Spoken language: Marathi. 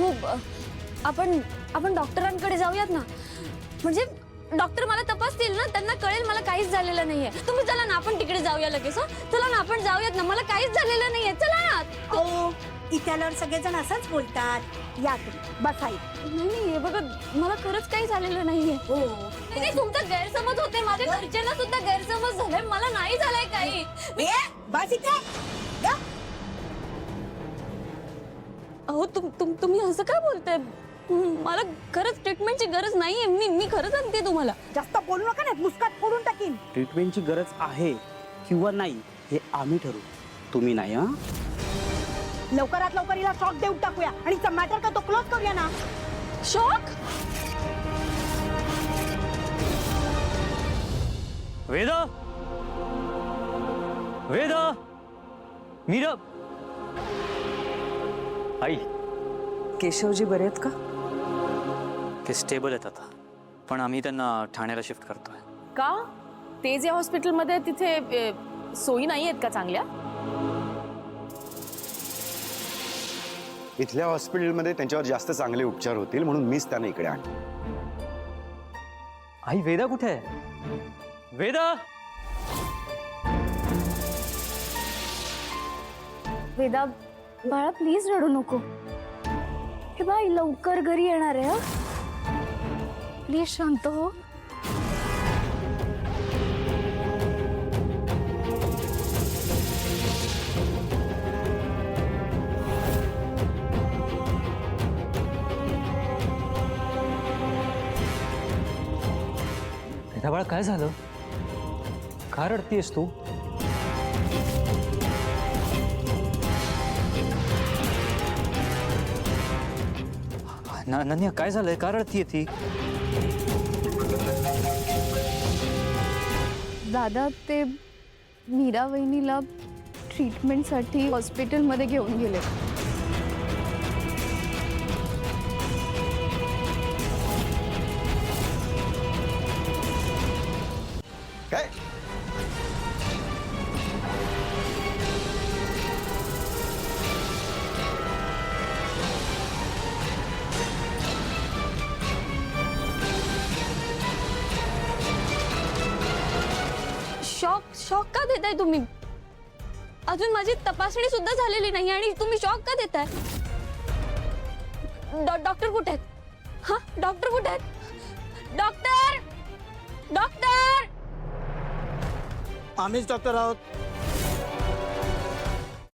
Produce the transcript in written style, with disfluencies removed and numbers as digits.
अहो आपण डॉक्टरांकडे जाऊयात ना, म्हणजे डॉक्टर मला तपासतील ना, त्यांना कळेल मला काहीच झालेलं नाहीये. तुम्ही चला ना, आपण तिकडे जाऊया लगेच. चला ना, आपण जाऊयात ना, मला काहीच झालेलं नाहीये. चला ना. हो, इथे आल्यावर सगळेजण असंच बोलतात. या तुम्ही बसा इथे. नाही हे बघा, मला खरंच काही झालेलं नाहीये. हो नाही, तुमचा गैरसमज होते, माझ्या घरच्यांना सुद्धा गैरसमज झालाय, मला नाही झालाय काही. बस इथे जा. अहो तुम्ही असं काय बोलताय? मला खरंच ट्रीटमेंटची गरज नाहीये. मी खरंच सांगते तुम्हाला. जास्त बोलू नका ना, मुस्काट फोडून टाकीन. ट्रीटमेंटची गरज आहे किंवा नाही हे आम्ही ठरवू, तुम्ही नाही. हा लवकरात लवकर हिला शॉक देऊन टाकूया आणि मॅटर का तो क्लोज करूया ना. शॉक? वेद, वेद, मीरा, आई. केशवजी बरे आहेत का? ते स्टेबल आहेत आता, पण आम्ही त्यांना ठाण्याला शिफ्ट करतोय. का? ते जे हॉस्पिटलमध्ये तिथे सोयी नाही आहेत का चांगल्या? इथल्या हॉस्पिटलमध्ये त्यांच्यावर जास्त चांगले उपचार होतील म्हणून मीच त्यांना इकडे आणतो. आई, वेदा कुठे आहे? वेदा, वेदा बाळा, प्लीज रडू नको. हे बाई लवकर घरी येणार आहे. प्लीज शांत हो. वेदा बाळा, काय झालं? का रडतीयस तू? नन्या, काय झालंय? का रडतीये ती? दादा, ते मीरा वहिनीला ट्रीटमेंटसाठी हॉस्पिटलमध्ये घेऊन गेले. काय शॉक का देताय तुम्ही? अजून माझी तपासणी सुद्धा झालेली नाही आणि तुम्ही शॉक का देताय? डॉक्टर कुठे आहेत? हा, डॉक्टर कुठे आहेत? Doctor, doctor. आम्हीच डॉक्टर आहोत.